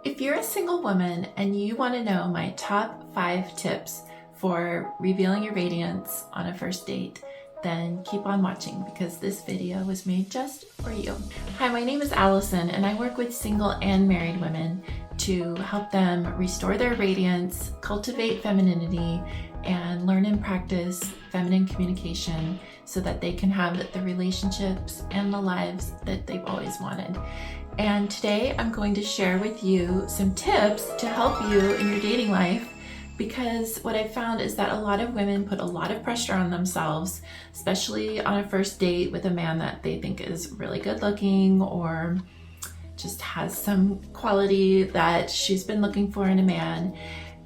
If you're a single woman and you want to know my top 5 tips for revealing your radiance on a first date, then keep on watching because this video was made just for you. Hi, my name is Allison and I work with single and married women to help them restore their radiance, cultivate femininity, and learn and practice feminine communication so that they can have the relationships and the lives that they've always wanted. And today I'm going to share with you some tips to help you in your dating life, because what I've found is that a lot of women put a lot of pressure on themselves, especially on a first date with a man that they think is really good looking or just has some quality that she's been looking for in a man.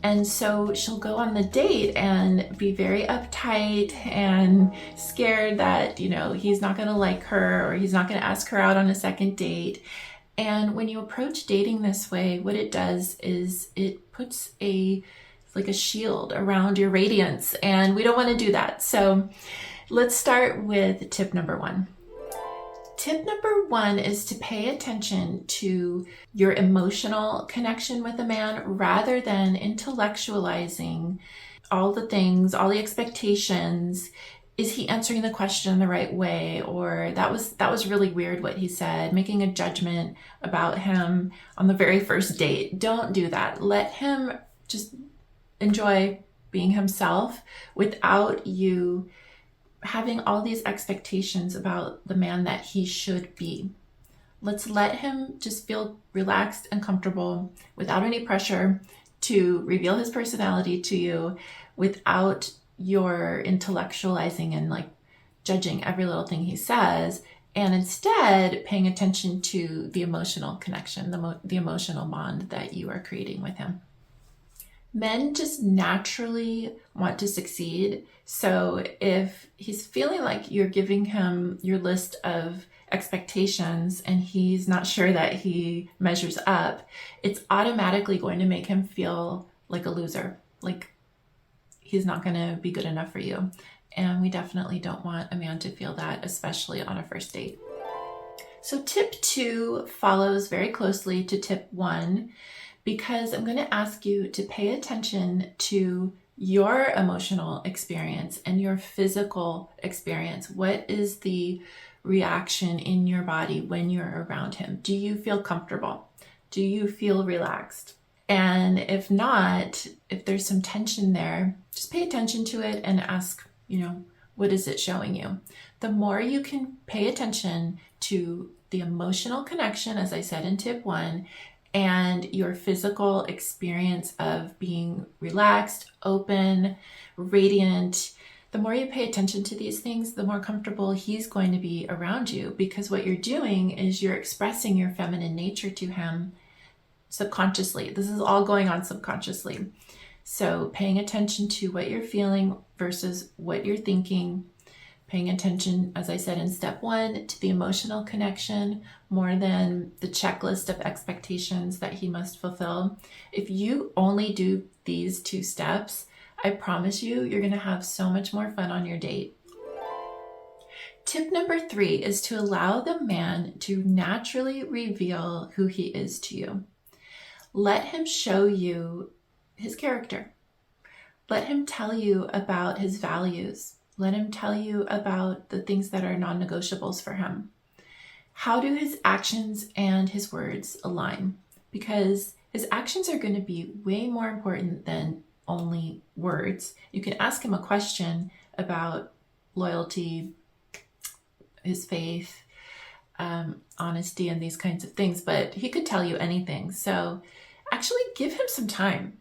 And so she'll go on the date and be very uptight and scared that, he's not gonna like her or he's not gonna ask her out on a second date. And when you approach dating this way, what it does is it puts like a shield around your radiance, and we don't want to do that. So let's start with tip number 1. Tip number 1 is to pay attention to your emotional connection with a man rather than intellectualizing all the things, all the expectations. Is he answering the question the right way? Or that was really weird what he said, making a judgment about him on the very first date. Don't do that. Let him just enjoy being himself without you having all these expectations about the man that he should be. Let's let him just feel relaxed and comfortable without any pressure to reveal his personality to you, without your intellectualizing and like judging every little thing he says, and instead paying attention to the emotional connection, the emotional bond that you are creating with him. Men just naturally want to succeed. So if he's feeling like you're giving him your list of expectations and he's not sure that he measures up, it's automatically going to make him feel like a loser, like he's not going to be good enough for you. And we definitely don't want a man to feel that, especially on a first date. So tip 2 follows very closely to tip 1, because I'm going to ask you to pay attention to your emotional experience and your physical experience. What is the reaction in your body when you're around him? Do you feel comfortable? Do you feel relaxed? And if not, if there's some tension there, just pay attention to it and ask, what is it showing you? The more you can pay attention to the emotional connection, as I said in tip 1, and your physical experience of being relaxed, open, radiant, the more you pay attention to these things, the more comfortable he's going to be around you, because what you're doing is you're expressing your feminine nature to him subconsciously. This is all going on subconsciously. So paying attention to what you're feeling versus what you're thinking, paying attention, as I said in step 1, to the emotional connection more than the checklist of expectations that he must fulfill. If you only do these 2 steps, I promise you're going to have so much more fun on your date. Tip number 3 is to allow the man to naturally reveal who he is to you. Let him show you his character. Let him tell you about his values. Let him tell you about the things that are non-negotiables for him. How do his actions and his words align? Because his actions are going to be way more important than only words. You can ask him a question about loyalty, his faith, honesty, and these kinds of things, but he could tell you anything. So actually give him some time.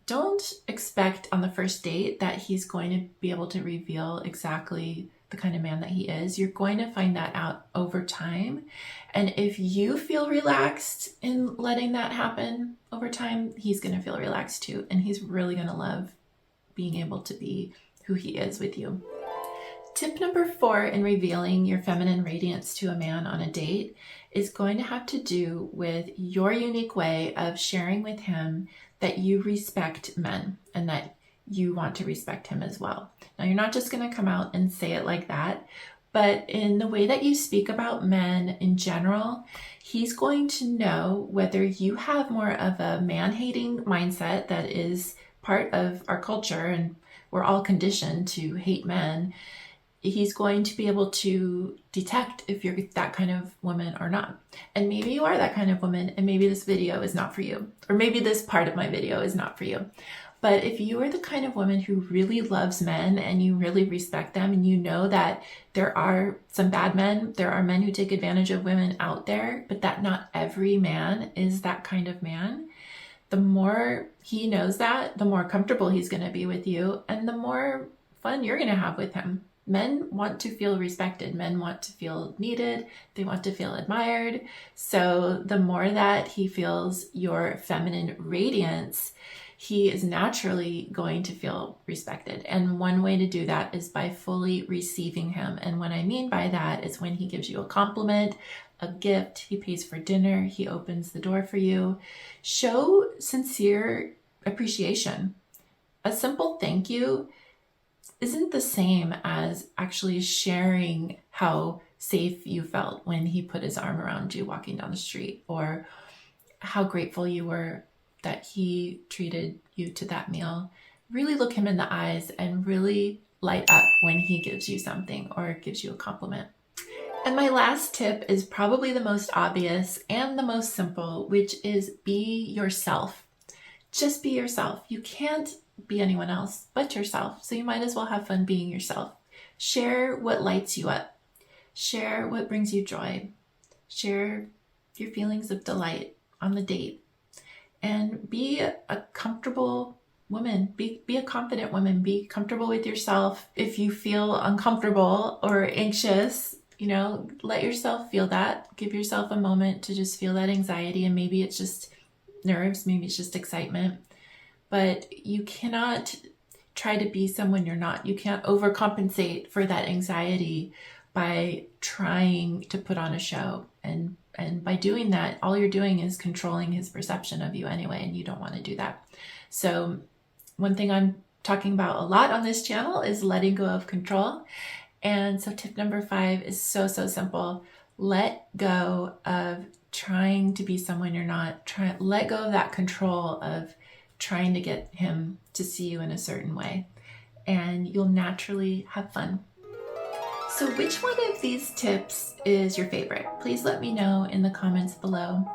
Don't expect on the first date that he's going to be able to reveal exactly the kind of man that he is. You're going to find that out over time. And if you feel relaxed in letting that happen over time, he's going to feel relaxed too. And he's really going to love being able to be who he is with you. Tip number 4 in revealing your feminine radiance to a man on a date is going to have to do with your unique way of sharing with him that you respect men and that you want to respect him as well. Now, you're not just going to come out and say it like that, but in the way that you speak about men in general, He's going to know whether you have more of a man-hating mindset that is part of our culture, and we're all conditioned to hate men. He's going to be able to detect if you're that kind of woman or not. And maybe you are that kind of woman, and maybe this video is not for you, or maybe this part of my video is not for you. But if you are the kind of woman who really loves men and you really respect them, and you know that there are some bad men, there are men who take advantage of women out there, but that not every man is that kind of man, the more he knows that, the more comfortable he's going to be with you, and the more fun you're going to have with him. Men want to feel respected. Men want to feel needed. They want to feel admired. So the more that he feels your feminine radiance, he is naturally going to feel respected. And one way to do that is by fully receiving him. And what I mean by that is when he gives you a compliment, a gift, he pays for dinner, he opens the door for you. Show sincere appreciation. A simple thank you isn't the same as actually sharing how safe you felt when he put his arm around you walking down the street, or how grateful you were that he treated you to that meal. Really look him in the eyes and really light up when he gives you something or gives you a compliment. And my last tip is probably the most obvious and the most simple, which is be yourself. Just be yourself. You can't be anyone else but yourself. So you might as well have fun being yourself. Share what lights you up. Share what brings you joy. Share your feelings of delight on the date. And be a comfortable woman. Be a confident woman. Be comfortable with yourself. If you feel uncomfortable or anxious, let yourself feel that. Give yourself a moment to just feel that anxiety, and maybe it's just nerves, maybe it's just excitement. But you cannot try to be someone you're not. You can't overcompensate for that anxiety by trying to put on a show. And by doing that, all you're doing is controlling his perception of you anyway, and you don't want to do that. So one thing I'm talking about a lot on this channel is letting go of control. And so tip number 5 is so simple. Let go of trying to be someone you're not. Let go of that control of trying to get him to see you in a certain way, and you'll naturally have fun. So which one of these tips is your favorite? Please let me know in the comments below.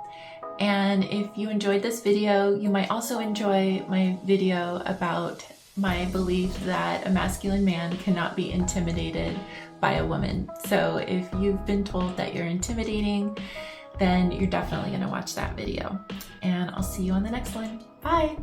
And if you enjoyed this video, you might also enjoy my video about my belief that a masculine man cannot be intimidated by a woman. So if you've been told that you're intimidating, then you're definitely going to watch that video. And I'll see you on the next one. Bye!